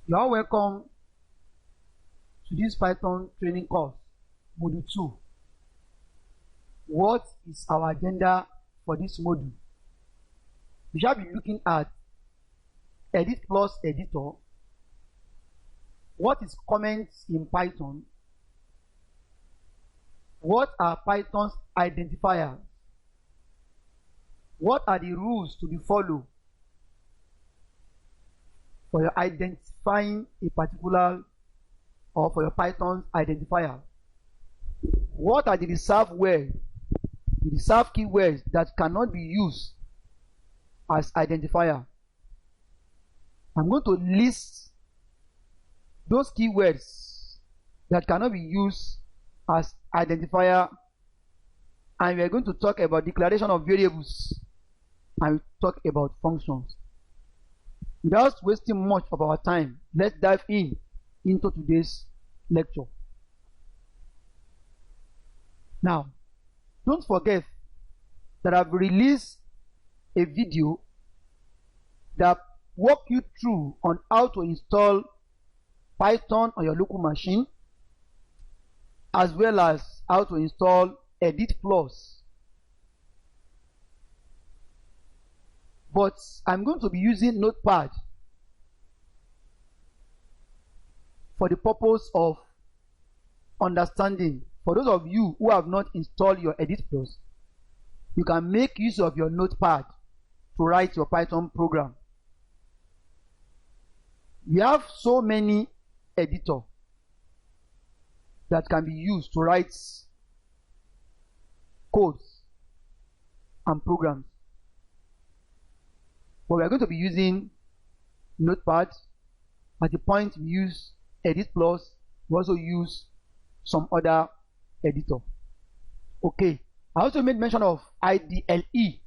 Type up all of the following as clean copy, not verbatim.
You are welcome to this Python training course, Module 2. What is our agenda for this module? We shall be looking at Editplus editor. What is comments in Python? What are Python's identifiers? What are the rules to be followed for your identifying a particular or for your Python's identifier? What are the reserved words, the reserved keywords that cannot be used as identifier? I'm going to list those keywords that cannot be used as identifier, and we are going to talk about declaration of variables, and we'll talk about functions. Without wasting much of our time, let's dive into today's lecture. Now, don't forget that I've released a video that walks you through on how to install Python on your local machine, as well as how to install Editplus. But I'm going to be using Notepad for the purpose of understanding. For those of you who have not installed your Editplus, you can make use of your Notepad to write your Python program. We have so many editors that can be used to write codes and programs. But we are going to be using Notepad. At the point we use Editplus, we also use some other editor. Okay. I also made mention of IDLE. You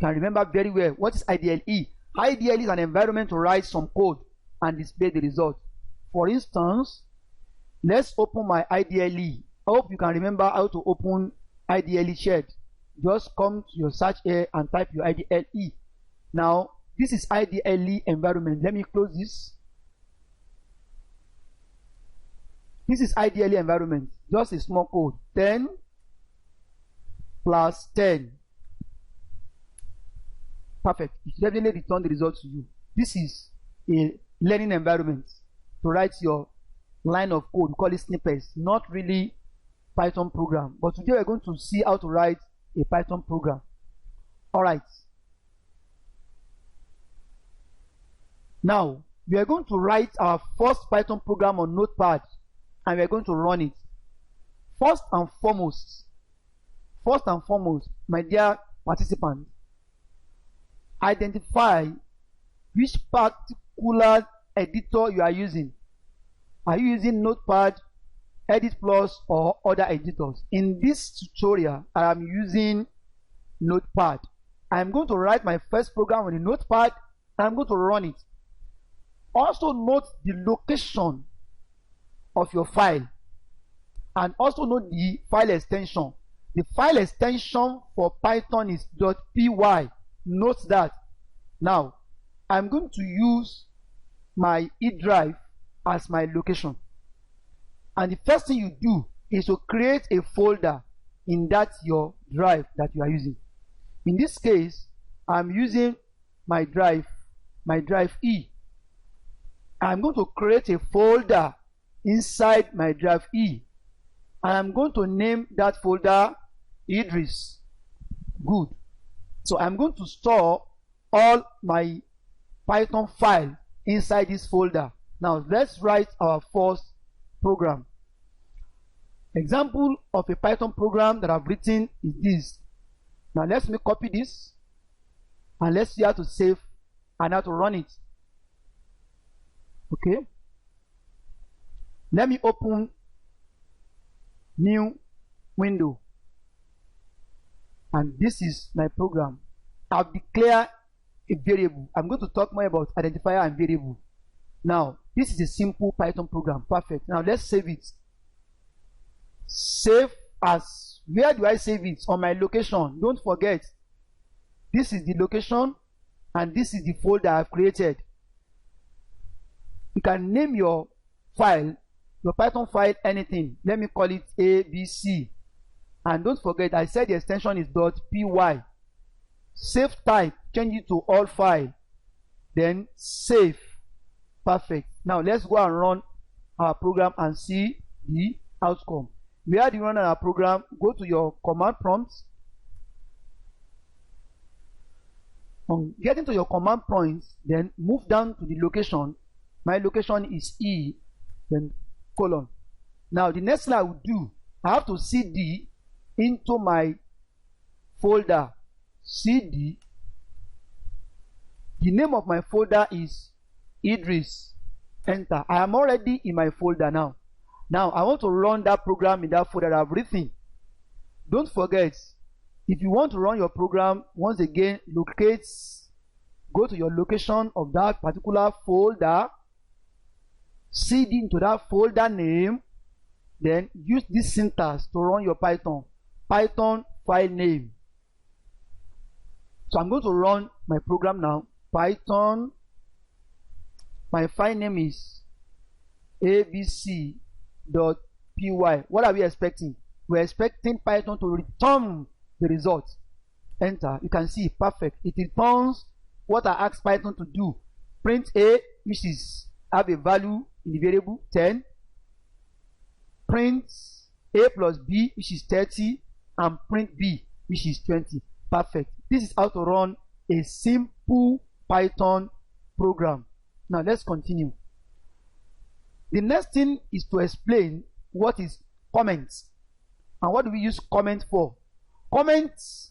can remember very well. What is IDLE? IDLE is an environment to write some code and display the result. For instance, let's open my IDLE. I hope you can remember how to open IDLE shed. Just come to your search here and type your IDLE. Now, this is IDLE environment. Let me close this. This is IDLE environment. Just a small code. 10 plus 10. Perfect. It definitely return the result to you. This is a learning environment to write your line of code. We call it snippets. Not really Python program. But today we're going to see how to write a Python program. Alright. Now, we are going to write our first Python program on Notepad, and we are going to run it. First and foremost, my dear participant, identify which particular editor you are using. Are you using Notepad, Editplus, or other editors? In this tutorial, I am using Notepad. I am going to write my first program on the Notepad, and I'm going to run it. Also note the location of your file, and also note the file extension. The file extension for Python is .py. Note that. Now, I'm going to use my E drive as my location. And the first thing you do is to create a folder in that your drive that you are using. In this case, I'm using my drive E. I'm going to create a folder inside my drive E, and I'm going to name that folder Idris. Good. So I'm going to store all my Python file inside this folder. Now let's write our first program. Example of a Python program that I've written is this. Now let me copy this, and let's see how to save and how to run it. Okay, let me open new window, and this is my program. I've declared a variable. I'm going to talk more about identifier and variable. Now, this is a simple Python program. Perfect. Now let's save it. Save as, where do I save it? On my location. Don't forget, this is the location and this is the folder I've created. You can name your file, your Python file, anything. Let me call it ABC. And don't forget, I said the extension is .py. Save type, change it to all file. Then save. Perfect. Now let's go and run our program and see the outcome. Where do you run our program? Go to your command prompt. On getting to your command points, then move down to the location. My location is E, then colon. Now the next thing I will do, I have to cd into my folder. Cd. The name of my folder is Idris. Enter. I am already in my folder now. Now I want to run that program in that folder I've written. Don't forget, if you want to run your program, once again, go to your location of that particular folder, cd into that folder name, then use this syntax to run your Python file name. So I'm going to run my program now. Python, my file name is abc.py. What are we expecting? We're expecting Python to return the result. Enter. You can see perfect. It returns what I asked Python to do. Print A, which is have a value in the variable 10. Print A plus B, which is 30, and print B, which is 20. Perfect. This is how to run a simple Python program. Now let's continue. The next thing is to explain what is comments and what do we use comment for. Comments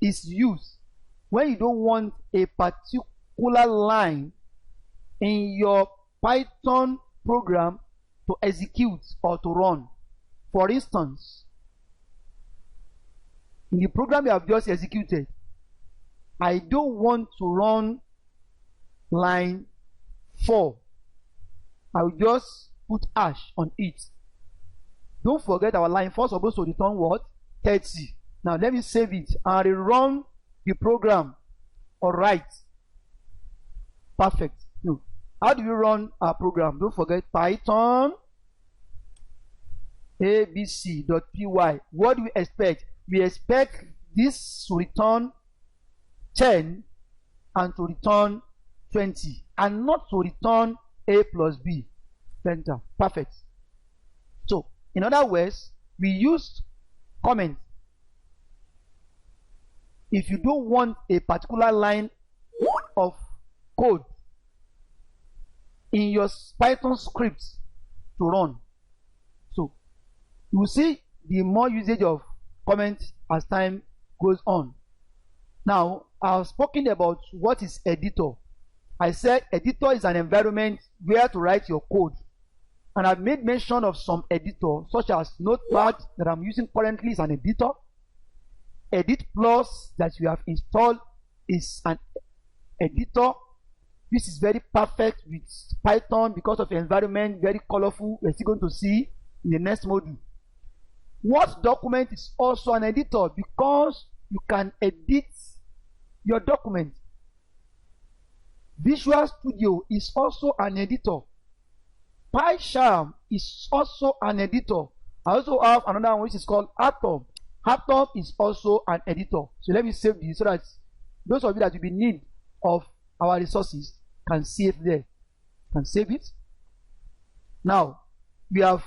is used when you don't want a particular line in your Python program to execute or to run. For instance, in the program you have just executed, I don't want to run line 4. I will just put hash on it. Don't forget our line 4 is supposed to return what? 30. Now let me save it and rerun the program. Alright. Perfect. No. How do we run our program? Don't forget Python abc.py. What do we expect? We expect this to return 10 and to return 20 and not to return A plus B. Enter. Perfect. So in other words, we use comment if you don't want a particular line of code in your Python script to run. So you will see the more usage of comment as time goes on. Now I've spoken about what is editor. I said editor is an environment where to write your code, and I've made mention of some editors such as Notepad that I'm using currently is an editor. Editplus that you have installed is an editor. This is very perfect with Python because of the environment, very colorful. We're still going to see in the next module. Word document is also an editor because you can edit your document. Visual Studio is also an editor. PyCharm is also an editor. I also have another one which is called Atom. Atom is also an editor. So let me save this so that those of you that will be in need of our resources can see it there. Can save it. Now we have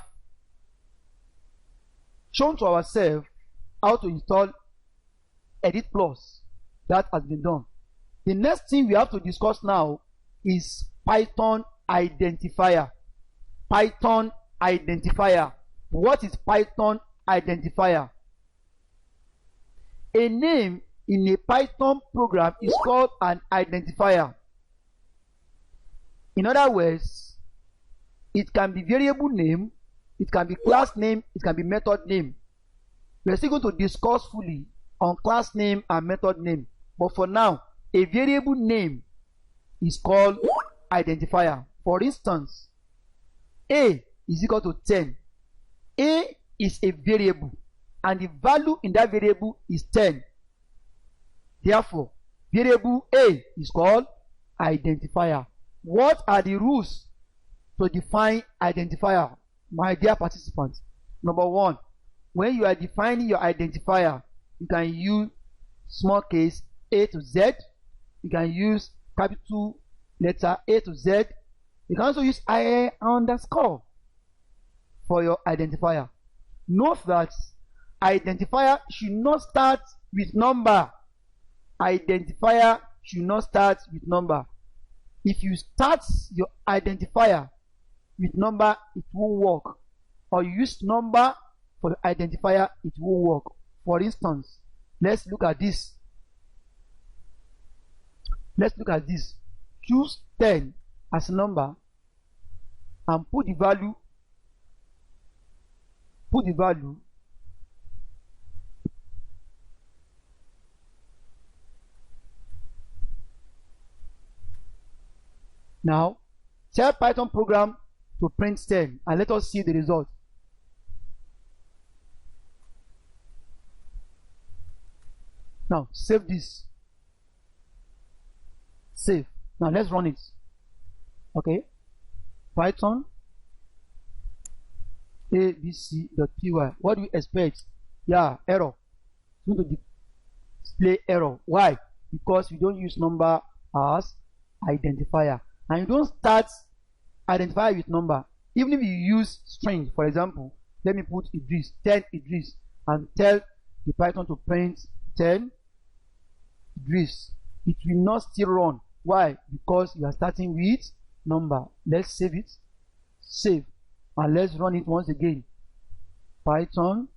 shown to ourselves how to install Editplus. That has been done. The next thing we have to discuss now is Python Identifier. Python Identifier. What is Python Identifier? A name in a Python program is called an identifier. In other words, it can be variable name, it can be class name, it can be method name. We are still going to discuss fully on class name and method name. But for now, a variable name is called identifier. For instance, A is equal to 10. A is a variable and the value in that variable is 10. Therefore, variable A is called identifier. what are the rules to define identifier, my dear participants? Number one, when you are defining your identifier, you can use small case A to Z. You can use capital letter A to Z. You can also use IA underscore for your identifier. Note that identifier should not start with number. Identifier should not start with number. If you start your identifier with number, it won't work. Or you use number for the identifier, it won't work. For instance, let's look at this. Let's look at this. Choose 10 as a number and put the value. Now, tell Python program to print 10 and let us see the result. Now, save this. Save. Now, let's run it. Okay. Python abc.py. What do we expect? Yeah, error. It's going to display error. Why? Because we don't use number as identifier. And you don't start identifier with number. Even if you use string, for example, let me put Idris, 10 Idris, and tell the Python to print 10 Idris. It will not still run. Why? Because you are starting with number. Let's save it. Save. And let's run it once again. Python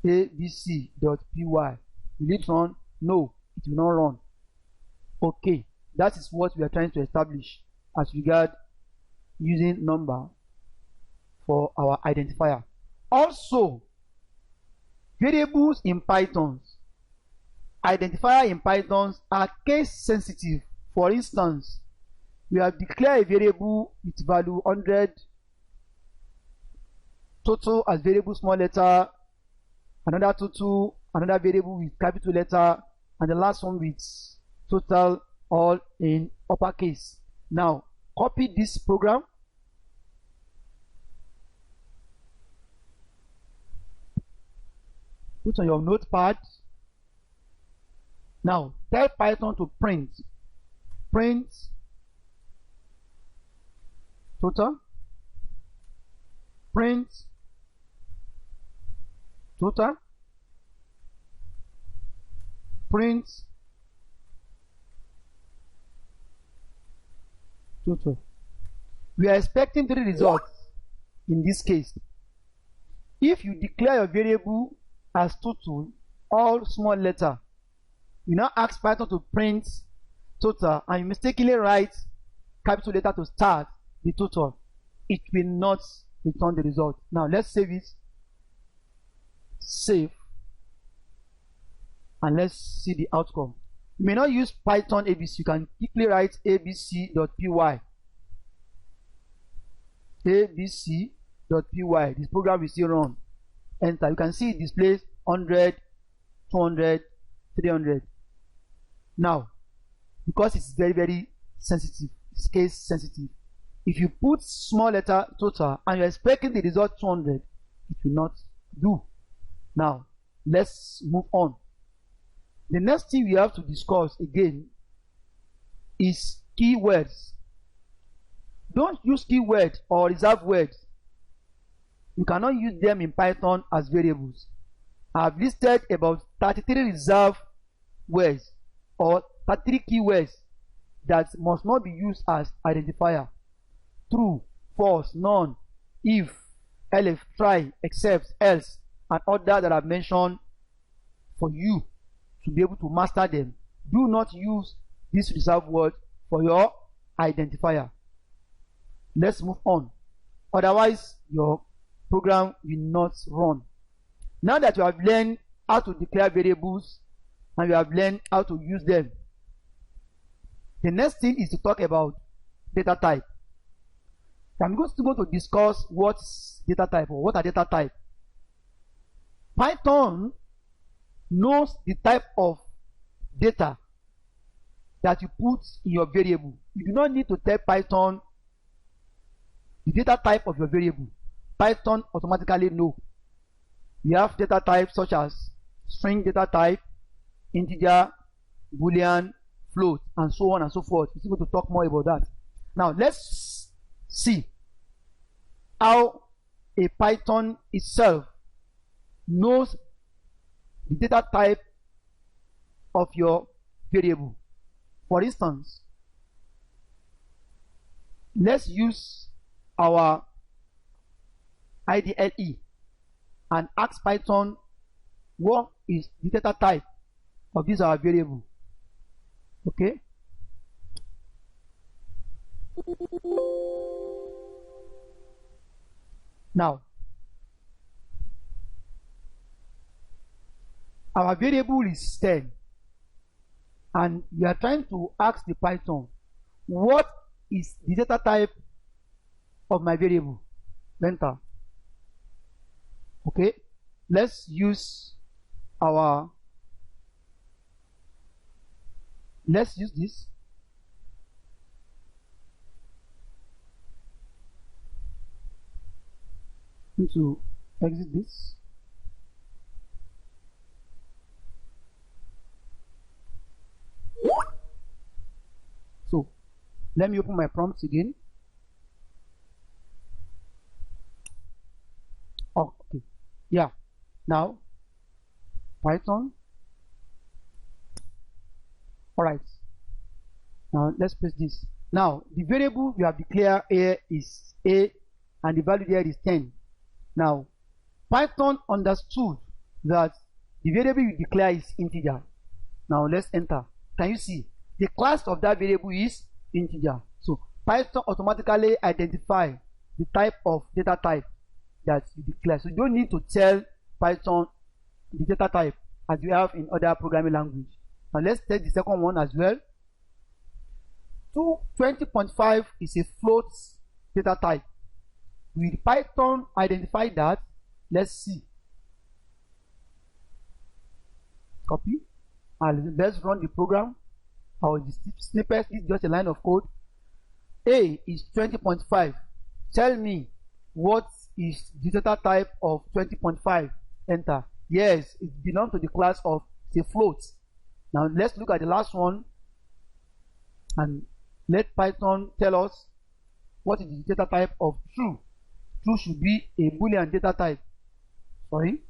abc.py. Will it run? No, it will not run. Okay, that is what we are trying to establish as regard using number for our identifier. Also, variables in Python, identifier in Python are case sensitive. For instance, we have declared a variable with value 100, total as variable small letter, another total, another variable with capital letter, and the last one with total all in uppercase. Now, copy this program. Put on your notepad. Now, tell Python to print total, print total, print total. We are expecting 3 results in this case. If you declare your variable as total, all small letter, you now ask Python to print total and you mistakenly write capital letter to start the total, it will not return the result. Now let's save it. Save. And let's see the outcome. You may not use Python ABC. You can quickly write abc.py. abc.py. This program will still run. Enter. You can see it displays 100, 200, 300. Now, because it's very, very sensitive, it's case sensitive. If you put small letter total and you're expecting the result 200, it will not do. Now, let's move on. The next thing we have to discuss again is keywords. Don't use keywords or reserved words. You cannot use them in Python as variables. I have listed about 33 reserved words or 33 keywords that must not be used as identifier. True, false, none, if, elif, try, except, else, and others that I've mentioned for you to be able to master them. Do not use this reserved word for your identifier. Let's move on. Otherwise, your program will not run. Now that you have learned how to declare variables and you have learned how to use them, the next thing is to talk about data type. I'm going to discuss what's data type or what are data type. Python knows the type of data that you put in your variable. You do not need to tell Python the data type of your variable. Python automatically know. We have data types such as string data type, integer, boolean, float, and so on and so forth. We're going to talk more about that. Now let's see how a Python itself knows the data type of your variable. For instance, let's use our IDLE and ask Python what is the data type of this our variable. Okay. Now, our variable is 10, and we are trying to ask the Python what is the data type of my variable. Enter. Okay, let's use this. Need to exit this. So let me open my prompts again. Oh, okay. Yeah. Now, Python. Alright. Now let's press this. Now the variable we have declared here is A, and the value there is 10. Now Python understood that the variable you declare is integer. Now let's enter. Can you see the class of that variable is integer? So Python automatically identify the type of data type that you declare. So you don't need to tell Python the data type as you have in other programming language. Now let's take the second one as well. 20.5 is a float data type. Will Python identify that? Let's see. Copy and let's run the program. Our snippet is just a line of code. A is 20.5. Tell me what is the data type of 20.5. Enter. Yes, it belongs to the class of the float. Now let's look at the last one and let Python tell us what is the data type of true. True should be a boolean data type. Sorry.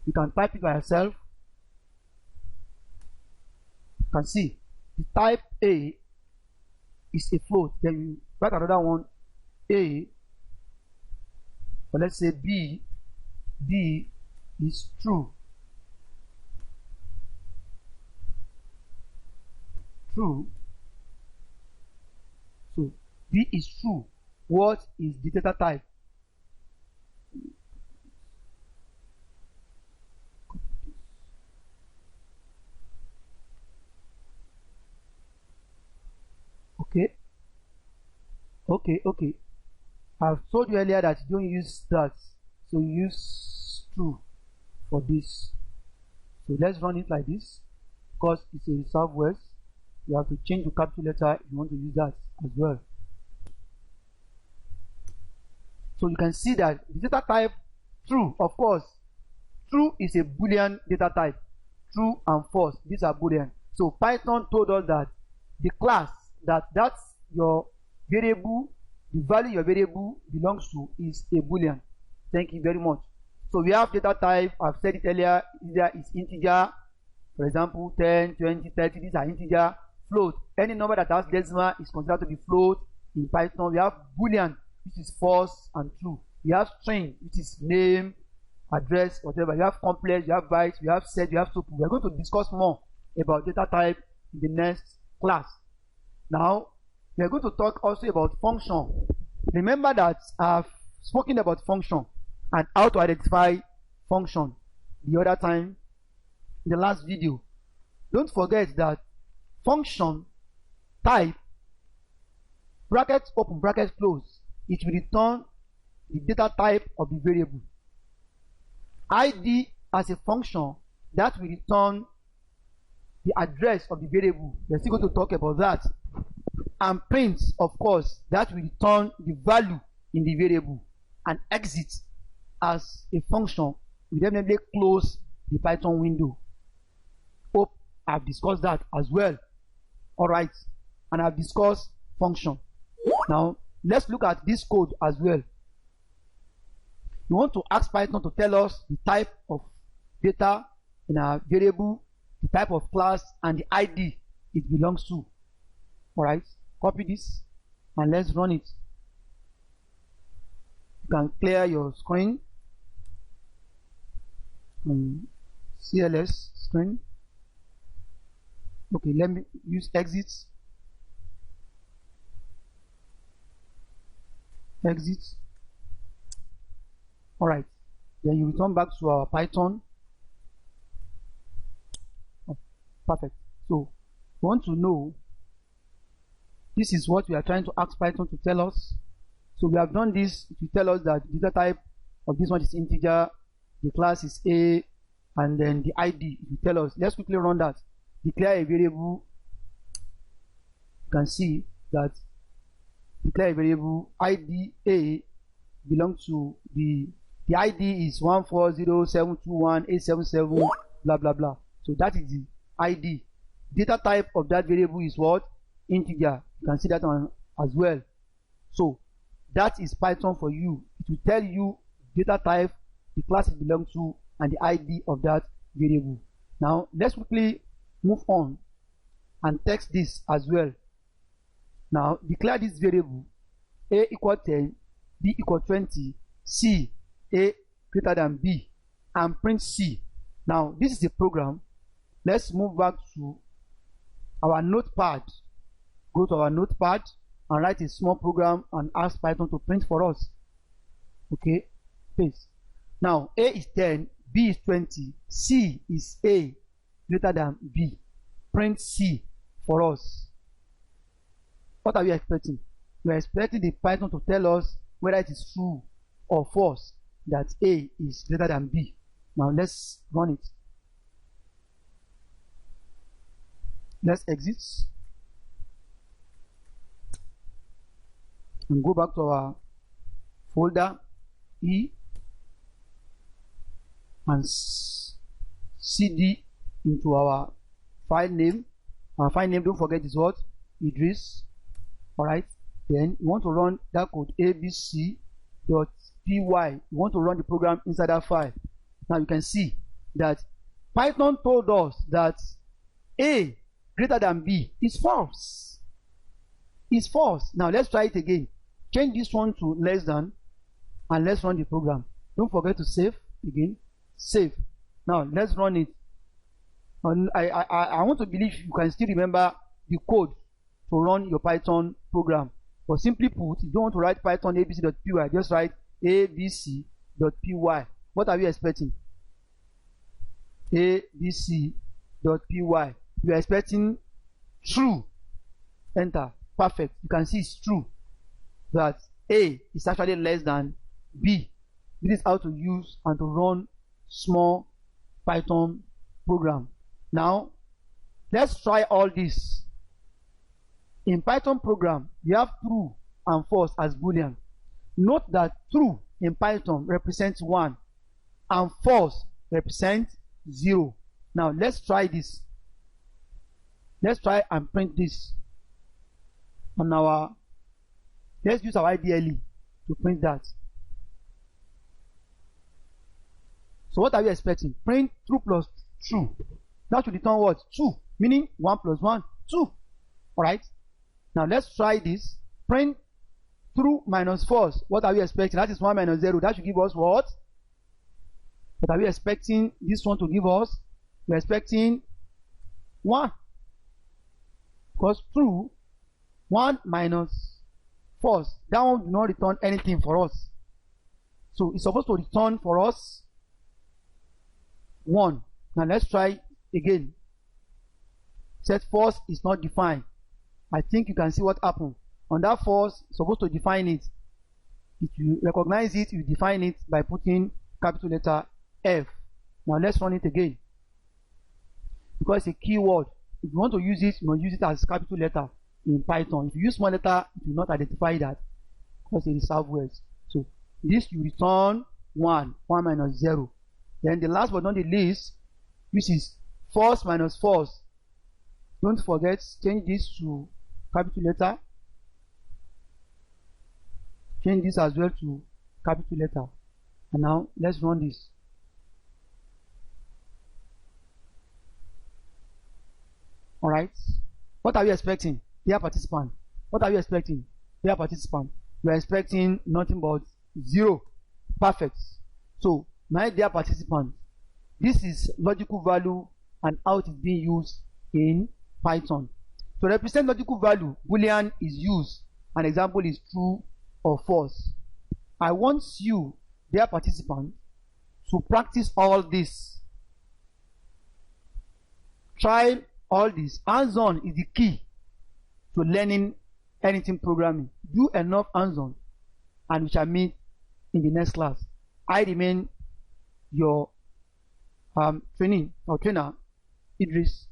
You can type it by yourself. You can see the type A is a float. Then you write another one A, but let's say B is true. True. So B is true. What is the data type? Okay. I've told you earlier that you don't use that, so you use true for this. So let's run it like this, because it's a reserved word. You have to change the capital letter if you want to use that as well. So you can see that the data type true, of course, true is a boolean data type. True and false, these are boolean. So Python told us that the class that's your variable, the value your variable belongs to is a boolean. Thank you very much. So we have data type. I've said it earlier. Either is integer, for example 10, 20, 30, these are integer. Float, any number that has decimal is considered to be float in Python. We have boolean, which is false and true. We have string, which is name, address, whatever. You have complex, you have bytes, you have set, you have tuple. We are going to discuss more about data type in the next class. Now we are going to talk also about function. Remember that I've spoken about function and how to identify function the other time in the last video. Don't forget that function type, bracket open, bracket close, it will return the data type of the variable. ID as a function that will return the address of the variable. We're still going to talk about that. And print, of course, that will return the value in the variable. And exit as a function will definitely close the Python window. Hope I've discussed that as well. All right, and I've discussed function. Now let's look at this code as well. We want to ask Python to tell us the type of data in our variable, the type of class, and the ID it belongs to. All right, copy this and let's run it. You can clear your screen, CLS screen. Okay, let me use exit. All right, then you return back to our Python. Oh, perfect. So we want to know, this is what we are trying to ask Python to tell us. So we have done this to tell us that the data type of this one is integer, the class is A, and then the ID will tell us. Let's quickly run that. Declare a variable. You can see that declare a variable ID A belongs to the ID is 140721877 blah blah blah. So that is the ID. Data type of that variable is what? Integer. You can see that one as well. So that is Python for you. It will tell you data type, the class it belongs to, and the ID of that variable. Now let's quickly move on and text this as well. Now declare this variable A equal 10, B equal 20, C A greater than B, and print C. Now this is a program. Let's move back to our notepad. Go to our notepad and write a small program and ask Python to print for us. Okay, paste. Now A is 10, B is 20, C is A greater than B. Print C for us. What are we expecting? We are expecting the Python to tell us whether it is true or false that A is greater than B. Now let's run it. Let's exit and go back to our folder E and CD into our file name. Our file name, don't forget, is what? Idris. All right, then you want to run that code abc.py. You want to run the program inside that file. Now you can see that Python told us that A greater than B is false. It's false. Now let's try it again. Change this one to less than, and let's run the program. Don't forget to save again. Save. Now let's run it. And I want to believe you can still remember the code to run your Python program. But simply put, you don't want to write Python abc.py, just write abc.py. What are we expecting? abc.py. You are expecting true. Enter. Perfect. You can see it's true that A is actually less than B. This is how to use and to run small Python program. Now let's try all this. In Python program, we have true and false as Boolean. Note that true in Python represents 1 and false represents 0. Now let's try this. Let's try and print this on our, let's use our IDLE to print that. So what are we expecting? Print true plus true. That should return what? 2, meaning 1 plus 1, 2. All right. Now let's try this. Print true minus false. What are we expecting? That is 1 minus 0. That should give us what? What are we expecting this one to give us? We're expecting 1. Because true, 1 minus false. That one will not return anything for us. So it's supposed to return for us 1. Now let's try again. Set false is not defined. I think you can see what happened. On that false, supposed to define it. If you recognize it, you define it by putting capital letter F. Now let's run it again. because it's a keyword. If you want to use it, you must use it as capital letter in Python. If you use small letter, it will not identify that because it is reserved words. So this you return 1 minus 0. Then the last but not the least, which is false minus false. Don't forget, change this to capital letter. Change this as well to capital letter. And now let's run this. All right. What are you expecting, dear participant? What are you expecting, dear participant? You are expecting nothing but 0. Perfect. So, my dear participant, this is logical value and how it is being used in Python. To represent logical value, Boolean is used. An example is true or false. I want you, dear participant, to practice all this. Try all this. Hands-on is the key to learning anything programming. Do enough hands-on, and we shall meet in the next class. I remain your trainer, Idris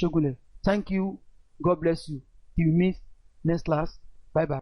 Sogunle. Thank you. God bless you. Till we meet next class. Bye bye.